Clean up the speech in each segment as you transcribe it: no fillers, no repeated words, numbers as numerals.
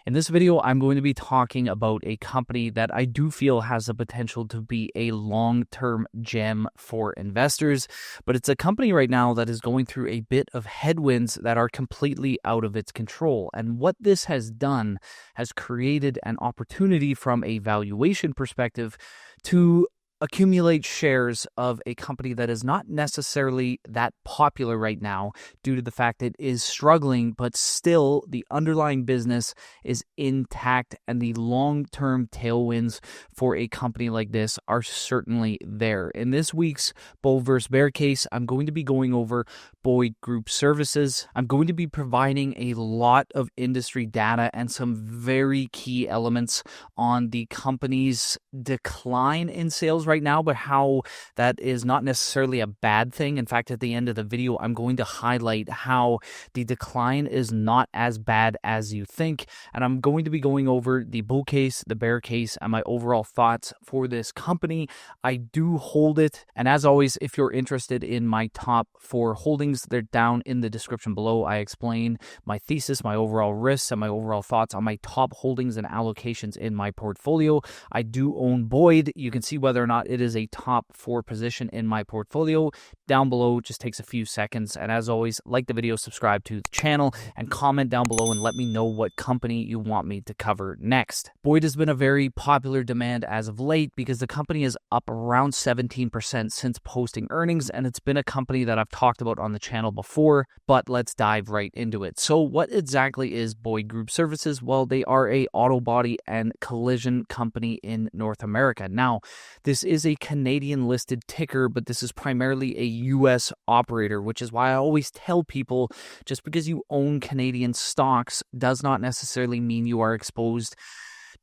In this video, I'm going to be talking about a company that I do feel has the potential to be a long-term gem for investors, but it's a company right now that is going through a bit of headwinds that are completely out of its control. And what this has done has created an opportunity from a valuation perspective to accumulate shares of a company that is not necessarily that popular right now due to the fact it is struggling, but still the underlying business is intact and the long-term tailwinds for a company like this are certainly there. In this week's bull versus bear case, I'm going to be going over Boyd Group Services. I'm going to be providing a lot of industry data and some very key elements on the company's decline in sales right now, but how that is not necessarily a bad thing. In fact, at the end of the video, I'm going to highlight how the decline is not as bad as you think. And I'm going to be going over the bull case, the bear case, and my overall thoughts for this company. I do hold it. And as always, if you're interested in my top 4 holdings, they're down in the description below. I explain my thesis, my overall risks, and my overall thoughts on my top holdings and allocations in my portfolio. I do own Boyd. You can see whether or not it is a top 4 position in my portfolio down below. It just takes a few seconds. And as always, like the video, subscribe to the channel, and comment down below and let me know what company you want me to cover next. Boyd has been a very popular demand as of late because the company is up around 17% since posting earnings, and it's been a company that I've talked about on the channel before, but let's dive right into it. So what exactly is Boyd Group Services? Well, they are a auto body and collision company in North America. Now, this is a Canadian listed ticker, but this is primarily a US operator, which is why I always tell people just because you own Canadian stocks does not necessarily mean you are exposed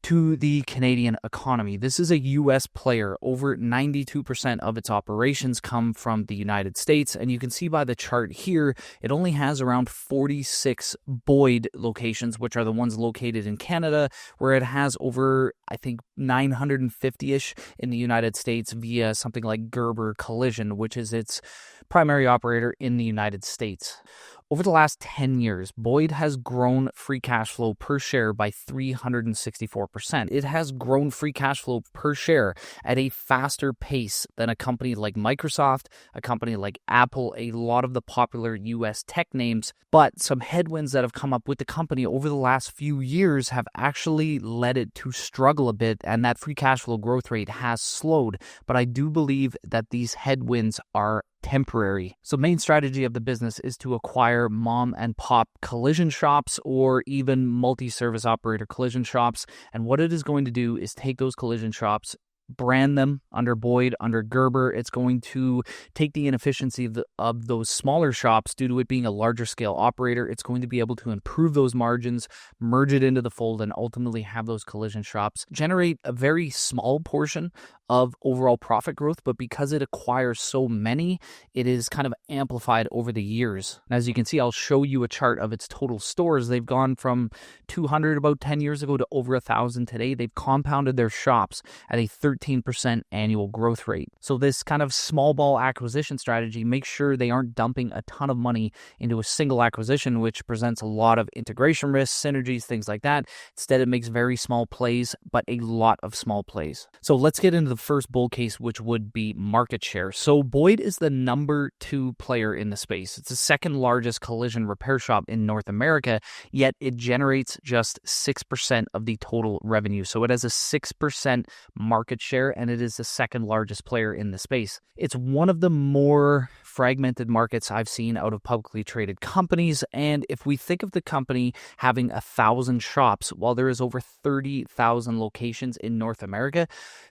to the Canadian economy. This is a U.S. player. Over 92% of its operations come from the United States, and you can see by the chart here, it only has around 46 Boyd locations, which are the ones located in Canada, where it has over, I think, 950-ish in the United States via something like Gerber Collision, which is its primary operator in the United States. Over the last 10 years, Boyd has grown free cash flow per share by 364%. It has grown free cash flow per share at a faster pace than a company like Microsoft, a company like Apple, a lot of the popular US tech names. But some headwinds that have come up with the company over the last few years have actually led it to struggle a bit, and that free cash flow growth rate has slowed. But I do believe that these headwinds are temporary. So main strategy of the business is to acquire mom and pop collision shops or even multi-service operator collision shops. And what it is going to do is take those collision shops, brand them under Boyd, under Gerber. It's going to take the inefficiency of those smaller shops due to it being a larger scale operator. It's going to be able to improve those margins, merge it into the fold, and ultimately have those collision shops generate a very small portion of overall profit growth, but because it acquires so many, it is kind of amplified over the years. And as you can see, I'll show you a chart of its total stores. They've gone from 200 about 10 years ago to over 1,000 today. They've compounded their shops at a 13% annual growth rate. So this kind of small ball acquisition strategy makes sure they aren't dumping a ton of money into a single acquisition, which presents a lot of integration risks, synergies, things like that. Instead, it makes very small plays, but a lot of small plays. So let's get into the first bull case, which would be market share. So Boyd is the number 2 player in the space. It's the second largest collision repair shop in North America, yet it generates just 6% of the total revenue. So it has a 6% market share, and it is the second largest player in the space. It's one of the more fragmented markets I've seen out of publicly traded companies. And if we think of the company having 1,000 shops, while there is over 30,000 locations in North America,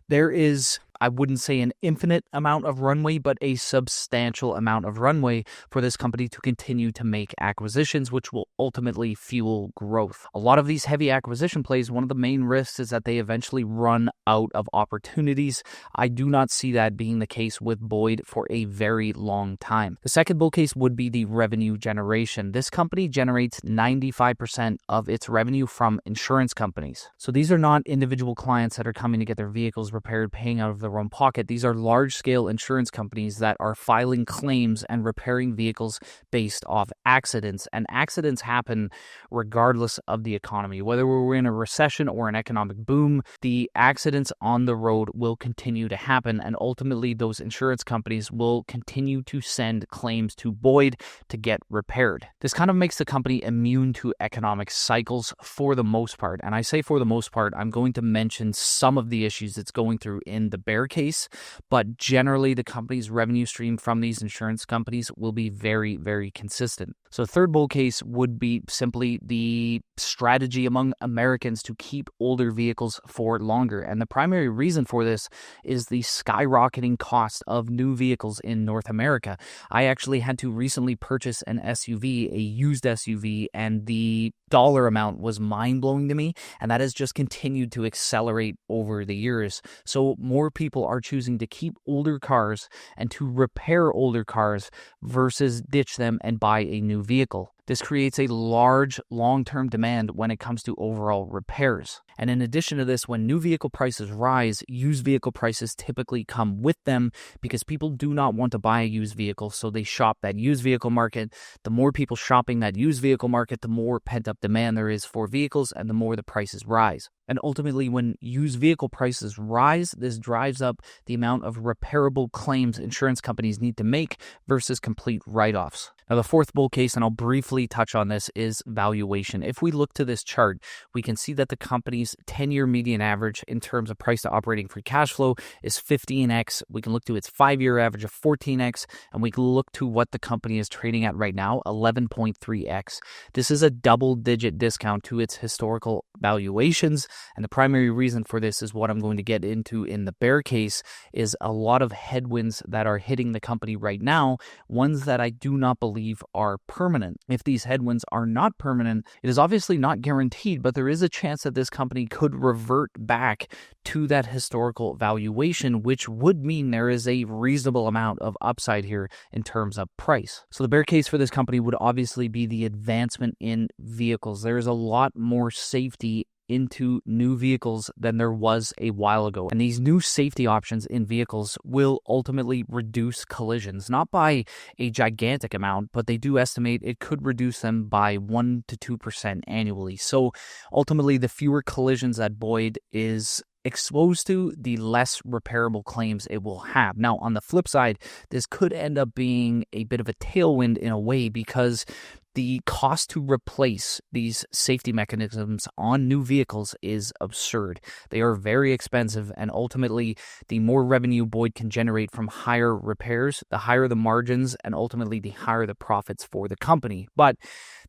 there is, I wouldn't say an infinite amount of runway, but a substantial amount of runway for this company to continue to make acquisitions, which will ultimately fuel growth. A lot of these heavy acquisition plays, one of the main risks is that they eventually run out of opportunities. I do not see that being the case with Boyd for a very long time. The second bull case would be the revenue generation. This company generates 95% of its revenue from insurance companies. So these are not individual clients that are coming to get their vehicles repaired, paying out of their their own pocket. These are large-scale insurance companies that are filing claims and repairing vehicles based off accidents. And accidents happen regardless of the economy. Whether we're in a recession or an economic boom, the accidents on the road will continue to happen. And ultimately, those insurance companies will continue to send claims to Boyd to get repaired. This kind of makes the company immune to economic cycles for the most part. And I say for the most part, I'm going to mention some of the issues it's going through in the bear case, but generally the company's revenue stream from these insurance companies will be very, very consistent. So third bull case would be simply the strategy among Americans to keep older vehicles for longer. And the primary reason for this is the skyrocketing cost of new vehicles in North America. I actually had to recently purchase an SUV, a used SUV, and the dollar amount was mind-blowing to me, and that has just continued to accelerate over the years. So more people are choosing to keep older cars and to repair older cars versus ditch them and buy a new vehicle. This creates a large long-term demand when it comes to overall repairs. And in addition to this, when new vehicle prices rise, used vehicle prices typically come with them because people do not want to buy a used vehicle, so they shop that used vehicle market. The more people shopping that used vehicle market, the more pent-up demand there is for vehicles and the more the prices rise. And ultimately, when used vehicle prices rise, this drives up the amount of repairable claims insurance companies need to make versus complete write-offs. Now, the fourth bull case, and I'll briefly touch on this, is valuation. If we look to this chart, we can see that the company's 10-year median average in terms of price to operating free cash flow is 15x. We can look to its 5-year average of 14x, and we can look to what the company is trading at right now, 11.3x. This is a double-digit discount to its historical valuations, and the primary reason for this is what I'm going to get into in the bear case, is a lot of headwinds that are hitting the company right now, ones that I do not believe are permanent. If these headwinds are not permanent, it is obviously not guaranteed, but there is a chance that this company could revert back to that historical valuation, which would mean there is a reasonable amount of upside here in terms of price. So the bear case for this company would obviously be the advancement in vehicles. There is a lot more safety into new vehicles than there was a while ago. And these new safety options in vehicles will ultimately reduce collisions, not by a gigantic amount, but they do estimate it could reduce them by 1 to 2% annually. So ultimately, the fewer collisions that Boyd is exposed to, the less repairable claims it will have. Now, on the flip side, this could end up being a bit of a tailwind in a way, because the cost to replace these safety mechanisms on new vehicles is absurd. They are very expensive, and ultimately, the more revenue Boyd can generate from higher repairs, the higher the margins, and ultimately the higher the profits for the company. But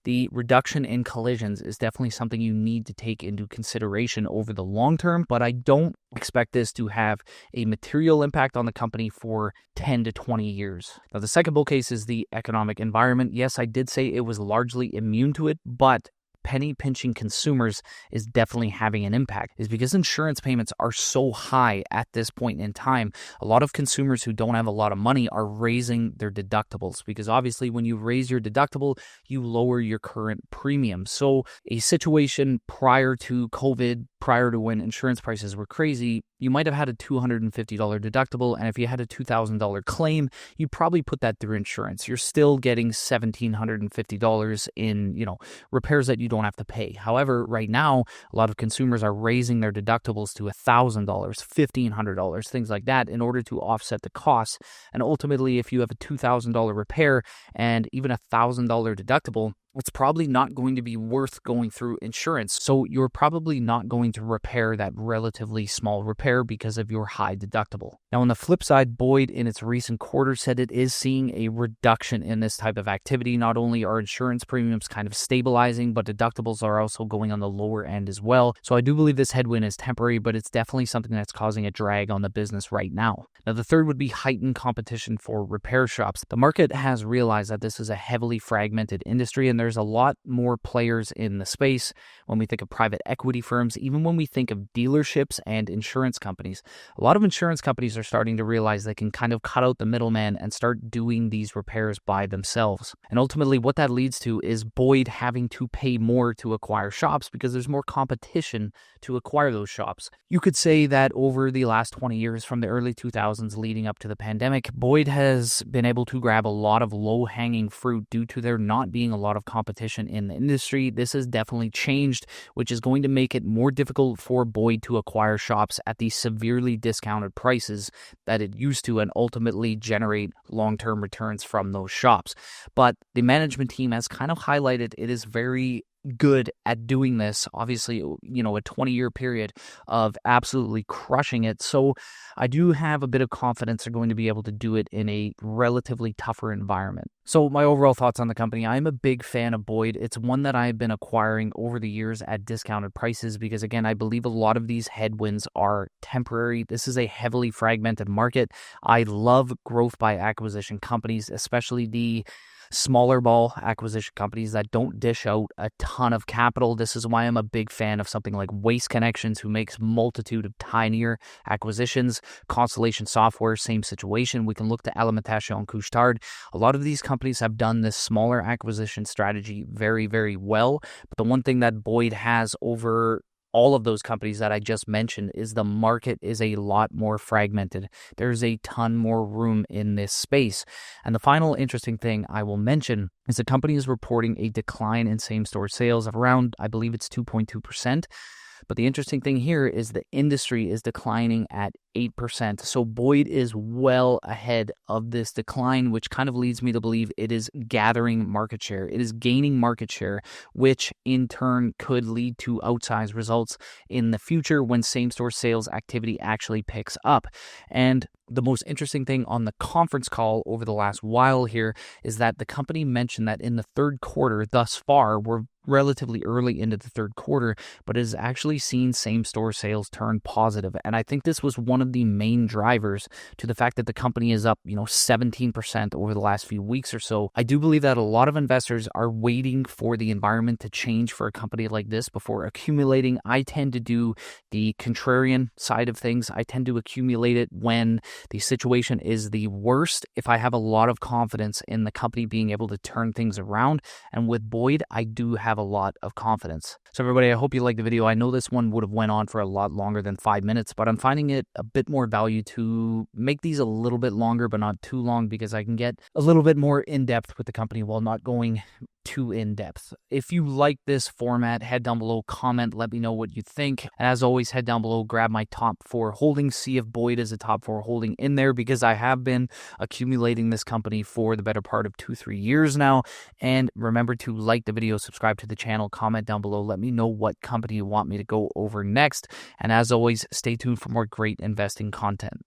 the reduction in collisions is definitely something you need to take into consideration over the long term, but I don't expect this to have a material impact on the company for 10 to 20 years. Now, the second bull case is the economic environment. Yes, I did say it was largely immune to it, but penny pinching consumers is definitely having an impact. Is because insurance payments are so high at this point in time. A lot of consumers who don't have a lot of money are raising their deductibles, because obviously when you raise your deductible, you lower your current premium. So a situation prior to COVID, prior to when insurance prices were crazy, you might have had a $250 deductible, and if you had a $2,000 claim, you'd probably put that through insurance. You're still getting $1,750 in, repairs that you don't have to pay. However, right now, a lot of consumers are raising their deductibles to $1,000, $1,500, things like that, in order to offset the costs. And ultimately, if you have a $2,000 repair and even a $1,000 deductible, it's probably not going to be worth going through insurance. So you're probably not going to repair that relatively small repair because of your high deductible. Now, on the flip side, Boyd in its recent quarter said it is seeing a reduction in this type of activity. Not only are insurance premiums kind of stabilizing, but deductibles are also going on the lower end as well. So I do believe this headwind is temporary, but it's definitely something that's causing a drag on the business right now. Now, the third would be heightened competition for repair shops. The market has realized that this is a heavily fragmented industry, and there's a lot more players in the space. When we think of private equity firms, even when we think of dealerships and insurance companies, a lot of insurance companies are starting to realize they can kind of cut out the middleman and start doing these repairs by themselves. And ultimately, what that leads to is Boyd having to pay more to acquire shops because there's more competition to acquire those shops. You could say that over the last 20 years, from the early 2000s leading up to the pandemic, Boyd has been able to grab a lot of low-hanging fruit due to there not being a lot of competition in the industry. This has definitely changed, which is going to make it more difficult for Boyd to acquire shops at the severely discounted prices that it used to and ultimately generate long-term returns from those shops. But the management team has kind of highlighted it is very good at doing this. Obviously, a 20-year period of absolutely crushing it. So I do have a bit of confidence they're going to be able to do it in a relatively tougher environment. So my overall thoughts on the company, I'm a big fan of Boyd. It's one that I've been acquiring over the years at discounted prices because, again, I believe a lot of these headwinds are temporary. This is a heavily fragmented market. I love growth by acquisition companies, especially the smaller ball acquisition companies that don't dish out a ton of capital. This is why I'm a big fan of something like Waste Connections, who makes multitude of tinier acquisitions. Constellation Software, same situation. We can look to Alimentation Couche-Tard. A lot of these companies have done this smaller acquisition strategy very, very well. But the one thing that Boyd has over all of those companies that I just mentioned is the market is a lot more fragmented. There's a ton more room in this space. And the final interesting thing I will mention is the company is reporting a decline in same-store sales of around, I believe it's 2.2%. But the interesting thing here is the industry is declining at 8%. So Boyd is well ahead of this decline, which kind of leads me to believe it is gathering market share. It is gaining market share, which in turn could lead to outsized results in the future when same-store sales activity actually picks up. And the most interesting thing on the conference call over the last while here is that the company mentioned that in the third quarter thus far, we're relatively early into the third quarter, but has actually seen same-store sales turn positive. And I think this was one of the main drivers to the fact that the company is up, 17% over the last few weeks or so. I do believe that a lot of investors are waiting for the environment to change for a company like this before accumulating. I tend to do the contrarian side of things. I tend to accumulate it when the situation is the worst, if I have a lot of confidence in the company being able to turn things around. And with Boyd, I do have a lot of confidence. So everybody, I hope you liked the video. I know this one would have went on for a lot longer than 5 minutes, but I'm finding it a bit more value to make these a little bit longer, but not too long, because I can get a little bit more in-depth with the company while not going too in-depth. If you like this format, head down below, comment, let me know what you think. And as always, head down below, grab my top 4 holdings, see if Boyd is a top 4 holding in there, because I have been accumulating this company for the better part of 2-3 years now. And remember to like the video, subscribe to the channel, comment down below, let me know what company you want me to go over next. And as always, stay tuned for more great investing content.